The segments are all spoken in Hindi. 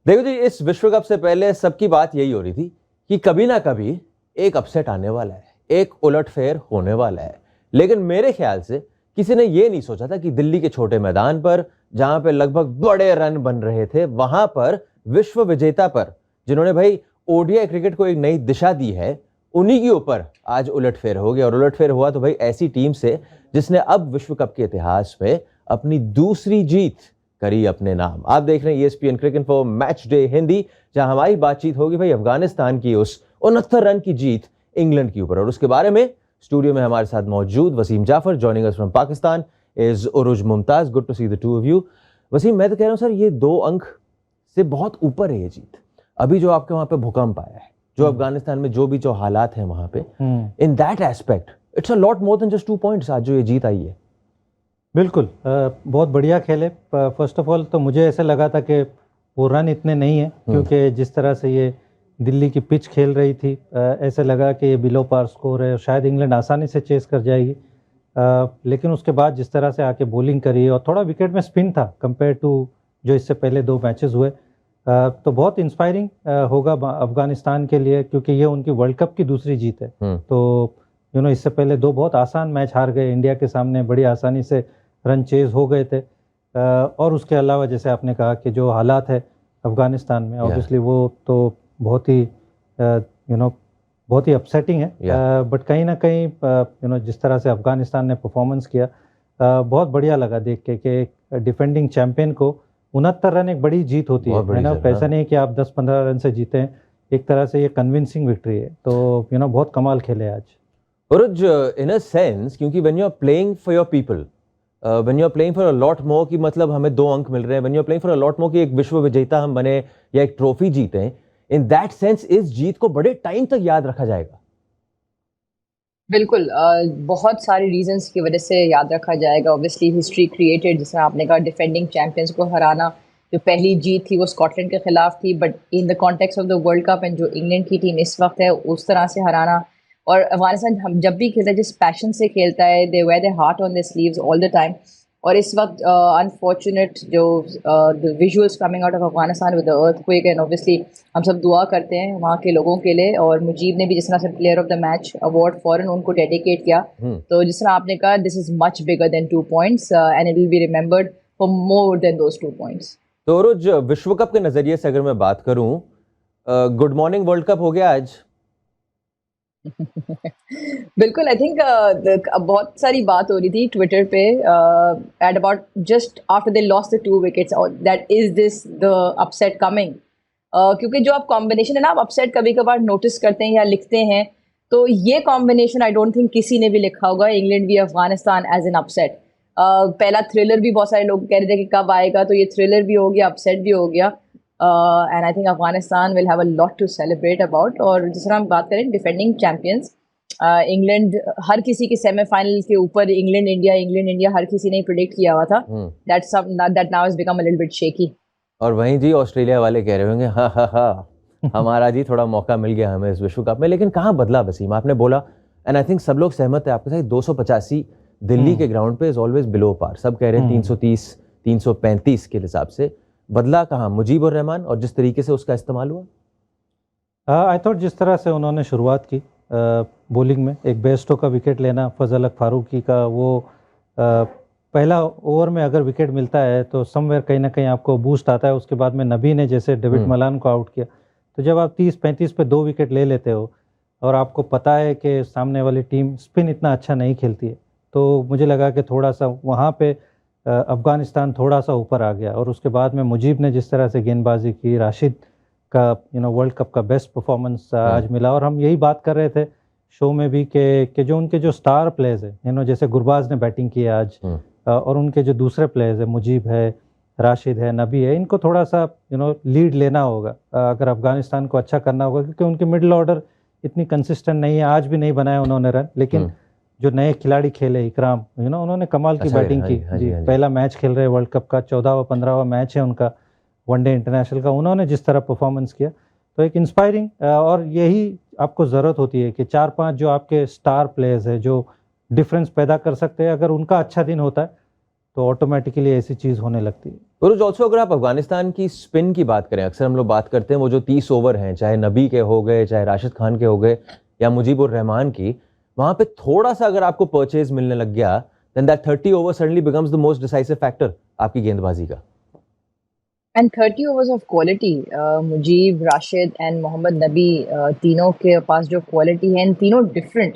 देखो जी, इस विश्व कप से पहले सबकी बात यही हो रही थी कि कभी ना कभी एक अपसेट आने वाला है, एक उलटफेर होने वाला है। लेकिन मेरे ख्याल से किसी ने ये नहीं सोचा था कि दिल्ली के छोटे मैदान पर, जहां पे लगभग बड़े रन बन रहे थे, वहां पर विश्व विजेता पर, जिन्होंने भाई ओडीआई क्रिकेट को एक नई दिशा दी है, उन्हीं के ऊपर आज उलटफेर हो गया। और उलटफेर हुआ तो भाई ऐसी टीम से जिसने अब विश्व कप के इतिहास में अपनी दूसरी जीत करी अपने नाम। आप देख रहे हैं ESPN cricket for match day Hindi, जहां हमारी बातचीत होगी भाई अफगानिस्तान की उस 69 रन की जीत इंग्लैंड के ऊपर। और उसके बारे में स्टूडियो में हमारे साथ मौजूद Wasim Jaffer, joining us from Pakistan is Urooj Mumtaz. Good to see the two of you. Wasim, मैं तो कह रहा हूं सर, ये 2 अंक से बहुत ऊपर है ये जीत। अभी जो आपके वहां पे भूकंप आया है, जो अफगानिस्तान में जो हालात हैं वहां पे, in that aspect it's a lot more than just 2 points. आज जो ये जीत आई है, बिल्कुल बहुत बढ़िया खेले। फर्स्ट ऑफ ऑल तो मुझे ऐसा लगा था कि वो रन इतने नहीं है, क्योंकि जिस तरह से ये दिल्ली की पिच खेल रही थी, ऐसा लगा कि ये बिलो पार स्कोर है और शायद इंग्लैंड आसानी से चेस कर जाएगी। लेकिन उसके बाद जिस तरह से आके बॉलिंग करी और थोड़ा विकेट में स्पिन था कंपेयर टू जो इससे पहले 2 मैचेस हुए, तो बहुत इंस्पायरिंग होगा अफगानिस्तान के लिए, क्योंकि ये उनकी वर्ल्ड कप की दूसरी जीत है। तो इससे पहले 2 बहुत आसान मैच हार गए इंडिया के सामने, बड़ी आसानी से रन चेज हो गए थे। और उसके अलावा जैसे आपने कहा कि जो हालात है अफगानिस्तान में, ऑब्वियसली वो तो बहुत ही बहुत ही अपसेटिंग है। बट कहीं ना कहीं जिस तरह से अफगानिस्तान ने परफॉर्मेंस किया, बहुत बढ़िया लगा देख के कि डिफेंडिंग चैंपियन को 69 रन एक बड़ी जीत होती है ना। ऐसा नहीं कि आप 10-15 रन से जीते हैं, एक तरह से ये कन्विंसिंग विक्ट्री है। तो बहुत कमाल खेले आज। उरुज, इन अ सेंस, क्योंकि when you are playing for your people, when you are playing for a lot more, की मतलब हमें 2 अंक मिल रहे हैं, when you are playing for a lot more की एक विश्व विजेता हम बने या एक ट्रॉफी जीते, इन दैट सेंस इस जीत को बड़े टाइम तक याद रखा जाएगा। बिल्कुल, बहुत सारे रीजंस की वजह से याद रखा जाएगा। ऑब्वियसली हिस्ट्री क्रिएटेड, जिसमें आपने कहा डिफेंडिंग चैंपियंस को हराना। जो पहली जीत थी वो स्कॉटलैंड के खिलाफ थी, but in the context of the world cup and जो इंग्लैंड की टीम इस वक्त है उस तरह से हराना। और अफगानिस्तान हम जब भी खेलता है, जिस पैशन से खेलता है, they wear their heart on their sleeves all the time. और इस वक्त अनफॉर्चुनेट जो the visuals coming out of Afghanistan with the earthquake, and obviously हम सब दुआ करते हैं वहाँ के लोगों के लिए। और मुजीब ने भी जिस तरह से player of the match award फॉरन उनको डेडिकेट किया, तो जिस तरह आपने कहा, this is much bigger than 2 points and it will be remembered for more than those 2 points. तो रोज विश्व कप के नजरिए से अगर मैं बात करूं, गुड मॉर्निंग वर्ल्ड कप हो गया आज। बिल्कुल, आई थिंक बहुत सारी बात हो रही थी ट्विटर पे at about just after they lost the 2 wickets, that is this the upset coming. क्योंकि जो आप कॉम्बिनेशन है ना, आप अपसेट कभी कभार नोटिस करते हैं या लिखते हैं, तो ये कॉम्बिनेशन आई डोंट थिंक किसी ने भी लिखा होगा, England v Afghanistan as an upset. पहला थ्रिलर भी बहुत सारे लोग कह रहे थे कि कब आएगा, तो ये थ्रिलर भी हो गया, अपसेट भी हो गया। And I think Afghanistan will have a lot to celebrate about. और जिस तरह हम बात करें डिफेंडिंग चैंपियंस, इंग्लैंड, हर किसी के सेमीफाइनल के ऊपर इंग्लैंड इंडिया हर किसी ने प्रिडिक्ट किया हुआ था। That now has become a little bit shaky. और वहीं जी ऑस्ट्रेलिया वाले कह रहे होंगे हा हा हा, हमारा जी थोड़ा मौका मिल गया हमें इस विश्व कप में। लेकिन कहाँ बदला वसीम, आपने बोला, एंड आई थिंक सब लोग सहमत है आपके साथ, 285 दिल्ली के ग्राउंड पे इज ऑलवेज बिलो पार। सब कह रहे हैं 330 335 के हिसाब से। बदला कहाँ? मुजीबुर रहमान और जिस तरीके से उसका इस्तेमाल हुआ। आई थॉट जिस तरह से उन्होंने शुरुआत की बॉलिंग में, एक बेस्टो का विकेट लेना, फजल हक फारूकी का, वो पहला ओवर में अगर विकेट मिलता है तो समवेयर कहीं ना कहीं आपको बूस्ट आता है। उसके बाद में नबी ने जैसे डेविड मलान को आउट किया, तो जब आप 30-35 पे 2 विकेट ले लेते हो और आपको पता है कि सामने वाली टीम स्पिन इतना अच्छा नहीं खेलती है, तो मुझे लगा कि थोड़ा सा वहाँ पे अफगानिस्तान थोड़ा सा ऊपर आ गया। और उसके बाद में मुजीब ने जिस तरह से गेंदबाजी की, राशिद का वर्ल्ड कप का बेस्ट परफॉर्मेंस आज मिला। और हम यही बात कर रहे थे शो में भी कि जो उनके जो स्टार प्लेयर्स हैं, जैसे गुरबाज ने बैटिंग की आज, और उनके जो दूसरे प्लेयर्स हैं, मुजीब है, राशिद है, नबी है, इनको थोड़ा सा लीड लेना होगा अगर अफगानिस्तान को अच्छा करना होगा, क्योंकि उनकी मिडिल ऑर्डर इतनी कंसिस्टेंट नहीं है। आज भी नहीं बनाया उन्होंने रन, लेकिन जो नए खिलाड़ी खेले, इकराम, उन्होंने कमाल की बैटिंग की। पहला मैच खेल रहे वर्ल्ड कप का, 14वां 15वां मैच है उनका वनडे इंटरनेशनल का। उन्होंने जिस तरह परफॉर्मेंस किया, तो एक इंस्पायरिंग, और यही आपको ज़रूरत होती है कि 4-5 जो आपके स्टार प्लेयर्स हैं जो डिफरेंस पैदा कर सकते हैं, अगर उनका अच्छा दिन होता है तो ऑटोमेटिकली ऐसी चीज़ होने लगती है। और ऑल्सो अगर आप अफगानिस्तान की स्पिन की बात करें, अक्सर हम लोग बात करते हैं वो जो 30 ओवर हैं, चाहे नबी के हो गए, चाहे राशिद खान के हो गए या मुजीबुर रहमान की, वहां पे थोड़ा सा अगर आपको परचेज मिलने लग गया, then that 30 over suddenly becomes the most decisive factor आपकी गेंदबाजी का। And 30 overs of quality, Mujeeb, Rashid and Mohammad Nabi, तीनों के पास जो क्वालिटी है, इन तीनों डिफरेंट।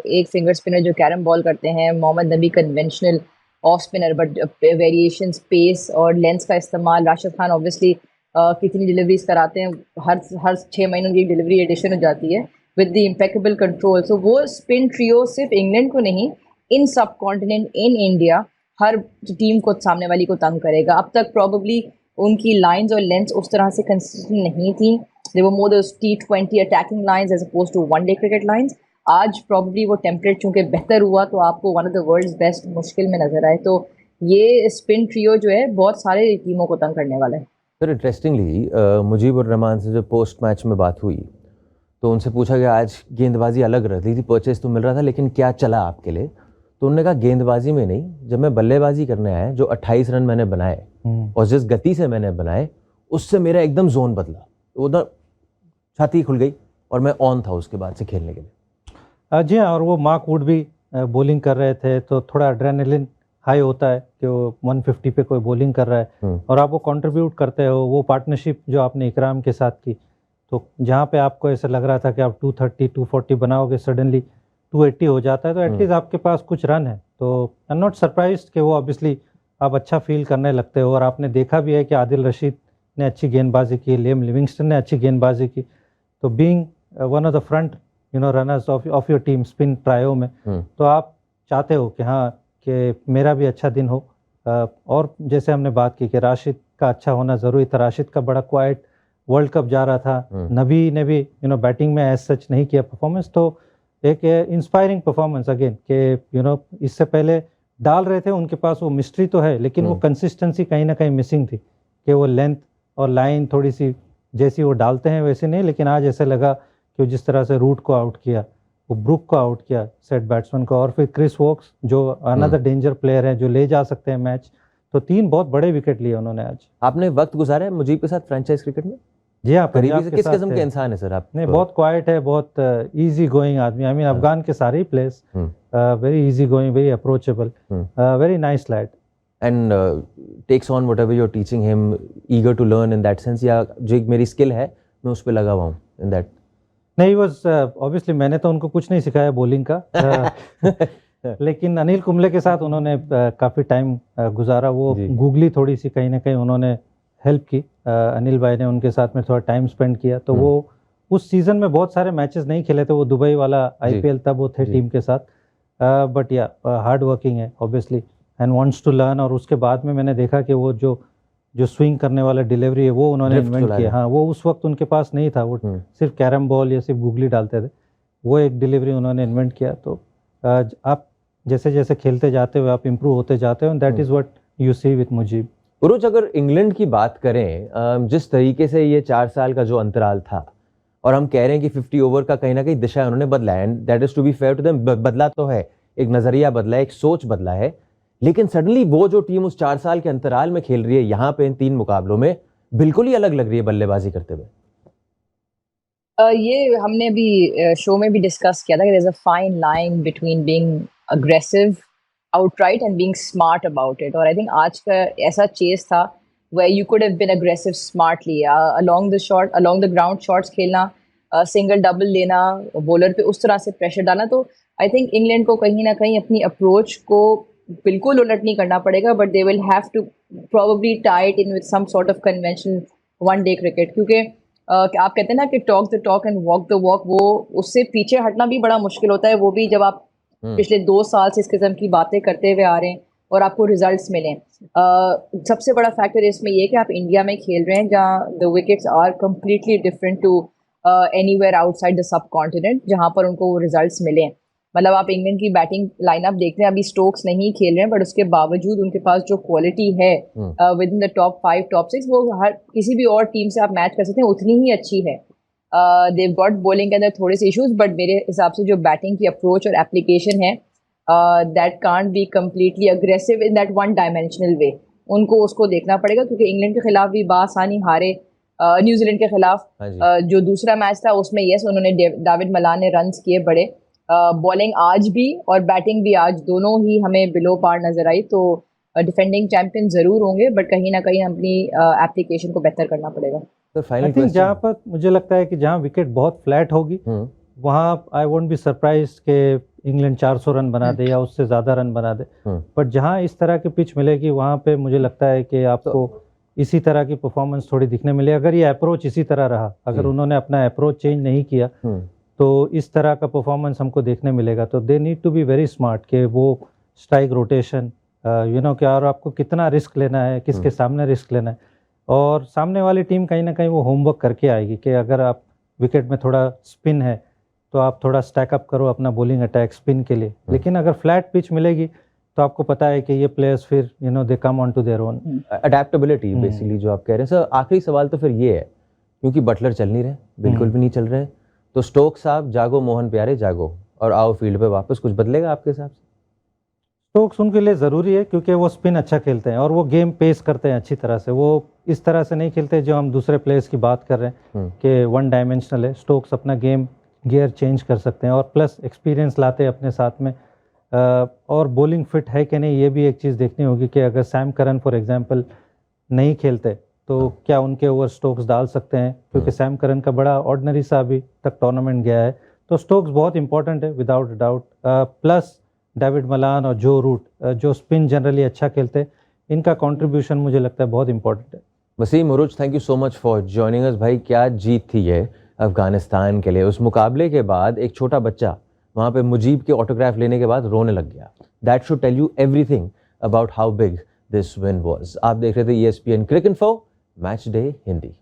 एक फिंगर स्पिनर जो कैरम बॉल करते हैं, मोहम्मद नबी conventional off spinner, but variation, space और लेंस का इस्तेमाल। राशिद खान ऑब्वियसली कितनी डिलीवरीज कराते हैं, हर 6 महीनों की डिलीवरी एडिशन हो जाती है विद द इम्पेकेबल कंट्रोल। सो वो स्पिन ट्रियो सिर्फ इंग्लैंड को नहीं, इन सब continent, in India, her team को, सामने वाली को तंग करेगा। अब तक प्रॉबली उनकी लाइंस और लेंथ उस तरह से कंसिस्टेंट नहीं थी। They were more those T20 attacking lines as opposed to one day cricket lines. आज प्रॉबली वो टेम्पलेट चूंकि बेहतर हुआ तो आपको one of the world's best मुश्किल में नजर आए। तो ये स्पिन ट्रियो जो है बहुत सारे टीमों को तंग करने वाला है। सर इंटरेस्टिंगली मुजीबुर रहमान से जब पोस्ट मैच में बात हुई तो उनसे पूछा गया आज गेंदबाजी अलग रही थी, परचेज तो मिल रहा था, लेकिन क्या चला आपके लिए? तो उन्होंने कहा गेंदबाजी में नहीं, जब मैं बल्लेबाजी करने आया, जो 28 रन मैंने बनाए और जिस गति से मैंने बनाए, उससे मेरा एकदम जोन बदला, उधर छाती खुल गई और मैं ऑन था उसके बाद से खेलने के लिए। जी हाँ, और वो मार्क वुड भी बॉलिंग कर रहे थे तो थोड़ा एड्रेनलिन हाई होता है कि वो 150 पे कोई बॉलिंग कर रहा है और आप वो कंट्रीब्यूट करते हो। वो पार्टनरशिप जो आपने इकराम के साथ की, तो जहाँ पे आपको ऐसा लग रहा था कि आप 230 240 बनाओगे, सडनली 280 हो जाता है, तो एटलीस्ट आपके पास कुछ रन है। तो आई एम नॉट सरप्राइज्ड कि वो ऑब्वियसली आप अच्छा फील करने लगते हो। और आपने देखा भी है कि आदिल रशीद ने अच्छी गेंदबाजी की, लियम लिविंगस्टन ने अच्छी गेंदबाजी की। तो being one of the front runners of your team spin trio में, तो आप चाहते हो कि हाँ कि मेरा भी अच्छा दिन हो। और जैसे हमने बात की कि राशिद का अच्छा होना ज़रूरी था। राशिद का बड़ा क्वाइट वर्ल्ड कप जा रहा था, नबी ने भी बैटिंग में एज सच नहीं किया परफॉर्मेंस, तो एक इंस्पायरिंग परफॉर्मेंस अगेन कि इससे पहले डाल रहे थे, उनके पास वो मिस्ट्री तो है, लेकिन वो कंसिस्टेंसी कहीं ना कहीं मिसिंग थी कि वो लेंथ और लाइन थोड़ी सी जैसी वो डालते हैं वैसे नहीं। लेकिन आज ऐसे लगा कि जिस तरह से रूट को आउट किया, वो ब्रुक को आउट किया, सेट बैट्समैन को, और फिर क्रिस वोक्स जो अनदर डेंजर प्लेयर है जो ले जा सकते हैं मैच। तो 3 बहुत बड़े विकेट लिए उन्होंने आज। आपने वक्त गुजारा है मुजीब के साथ फ्रेंचाइज क्रिकेट में? जी हाँ, करीबी से। किस किस्म के इंसान है सर आप? नहीं, बहुत क्वाइट है, बहुत इजी गोइंग आदमी। आई मीन अफगान के सारे ही players very easy going, very approachable, very nice lad, and takes on whatever you are teaching him, eager to learn in that sense, या जो एक मेरी स्किल है मैं उस पे लगा हुआ हूँ इन दैट? नहीं, वाज ऑब्वियसली मैंने तो उनको कुछ नहीं सिखाया बॉलिंग का लेकिन अनिल कुंबले के साथ उन्होंने काफ़ी टाइम गुजारा। वो गूगली थोड़ी सी कहीं ना कहीं उन्होंने हेल्प की। अनिल भाई ने उनके साथ में थोड़ा टाइम स्पेंड किया। तो वो उस सीज़न में बहुत सारे मैचेस नहीं खेले थे, वो दुबई वाला IPL तब वो थे टीम के साथ। बट या हार्ड वर्किंग है obviously and wants to learn. और उसके बाद में मैंने देखा कि वो जो स्विंग करने वाला डिलीवरी है वो उन्होंने इन्वेंट किया। हाँ, वो उस वक्त उनके पास नहीं था, वो सिर्फ कैरम बॉल या सिर्फ गूगली डालते थे। वो एक डिलीवरी उन्होंने इन्वेंट किया। तो आप जैसे जैसे खेलते जाते हो आप इम्प्रूव होते जाते हो, that is what you see with Mujeeb. Urooj, अगर इंग्लैंड की बात करें, जिस तरीके से ये 4 साल का जो अंतराल था, और हम कह रहे हैं कि 50 ओवर का कहीं ना कहीं दिशा उन्होंने बदला है, and that is to be fair to them, बदला तो है, एक नजरिया बदला है, एक सोच बदला है, लेकिन सडनली वो जो टीम उस 4 साल के अंतराल में खेल रही है, यहाँ पे इन 3 मुकाबलों में बिल्कुल ही अलग लग रही है बल्लेबाजी करते हुए। ये हमने भी शो में भी डिस्कस किया था कि there is a fine line between being aggressive outright and being smart about it. और I think आज का ऐसा चेस था where you could have been aggressive smartly, along the ground shots खेलना, single double लेना, बॉलर पे उस तरह से प्रेशर डालना। तो I think इंग्लैंड को कहीं ना कहीं अपनी अप्रोच को बिल्कुल उलट नहीं करना पड़ेगा, but they will have to probably tie it in with some sort of conventional one day cricket, क्योंकि आप कहते हैं ना कि talk the talk and walk the walk, वो उससे पीछे हटना भी बड़ा मुश्किल होता है। वो भी जब आप पिछले 2 साल से इस किस्म की बातें करते हुए आ रहे हैं और आपको रिजल्ट्स मिले। सबसे बड़ा फैक्टर इसमें ये कि आप इंडिया में खेल रहे हैं जहाँ the wickets are completely different to anywhere outside the subcontinent, जहाँ पर उनको वो रिजल्ट्स मिले। मतलब आप इंग्लैंड की बैटिंग लाइनअप देखते हैं, अभी स्टोक्स नहीं खेल रहे हैं, बट उसके बावजूद उनके पास जो क्वालिटी है with in the top 5 top 6, वो हर किसी भी और टीम से आप मैच कर सकते हैं, उतनी ही अच्छी है। देव गॉट बॉलिंग के अंदर थोड़े से इश्यूज, बट मेरे हिसाब से जो बैटिंग की अप्रोच और एप्लीकेशन है that can't be completely aggressive in that one dimensional way. उनको उसको देखना पड़ेगा क्योंकि इंग्लैंड के खिलाफ भी बासानी हारे, न्यूजीलैंड के खिलाफ हाँ जी। जो दूसरा मैच था उसमें यस उन्होंने दाविड मलान ने रन्स किए बड़े, बॉलिंग आज भी और बैटिंग भी आज दोनों ही हमें बिलो पार नजर आई, तो डिफेंडिंग चैंपियन जरूर होंगे बट कहीं ना कहीं अपनी एप्लीकेशन को बेहतर करना पड़ेगा। तो आई फाइनल थिंक जहाँ पर मुझे लगता है कि जहाँ विकेट बहुत फ्लैट होगी वहाँ आई वोंट बी सरप्राइज कि इंग्लैंड 400 रन बना दे या उससे ज़्यादा रन बना दे, बट जहाँ इस तरह की पिच मिलेगी वहाँ पे मुझे लगता है कि आपको इसी तरह की परफॉर्मेंस थोड़ी दिखने मिले। अगर ये अप्रोच इसी तरह रहा, अगर उन्होंने अपना अप्रोच चेंज नहीं किया तो इस तरह का परफॉर्मेंस हमको देखने मिलेगा। तो they need to be very smart कि वो स्ट्राइक रोटेशन कि और आपको कितना रिस्क लेना है, किसके सामने रिस्क लेना है, और सामने वाली टीम कहीं ना कहीं वो होमवर्क करके आएगी कि अगर आप विकेट में थोड़ा स्पिन है तो आप थोड़ा स्टैकअप करो अपना बॉलिंग अटैक स्पिन के लिए। लेकिन अगर फ्लैट पिच मिलेगी तो आपको पता है कि ये प्लेयर्स फिर they come on to their own. Adaptability basically जो आप कह रहे हैं। सर आखिरी सवाल तो फिर ये है, क्योंकि बटलर चल नहीं रहे, बिल्कुल भी नहीं चल रहे, तो स्टोक साहब जागो, मोहन प्यारे जागो और आओ फील्ड पे वापस, कुछ बदलेगा आपके हिसाब से? स्टोक्स उनके लिए ज़रूरी है क्योंकि वो स्पिन अच्छा खेलते हैं और वो गेम पेस करते हैं अच्छी तरह से। वो इस तरह से नहीं खेलते जो हम दूसरे प्लेयर्स की बात कर रहे हैं कि वन डायमेंशनल है। स्टोक्स अपना गेम गियर चेंज कर सकते हैं और प्लस एक्सपीरियंस लाते हैं अपने साथ में, और बॉलिंग फिट है कि नहीं ये भी एक चीज़ देखनी होगी कि अगर सैम करन फॉर एग्जांपल नहीं खेलते तो क्या उनके ओवर स्टोक्स डाल सकते हैं, क्योंकि सैम करन का बड़ा ऑर्डिनरी सा अभी तक टूर्नामेंट गया है। तो स्टोक्स बहुत इंपॉर्टेंट है without doubt, plus David Malan और जो रूट जो स्पिन जनरली अच्छा खेलते हैं, इनका कंट्रीब्यूशन मुझे लगता है बहुत इंपॉर्टेंट है। Waseem Urooj, thank you so much for joining us. भाई क्या जीत थी ये अफगानिस्तान के लिए। उस मुकाबले के बाद एक छोटा बच्चा वहाँ पे मुजीब के ऑटोग्राफ लेने के बाद रोने लग गया। That should tell you everything about how big this win was. आप देख रहे थे ESPN Cricinfo match day Hindi.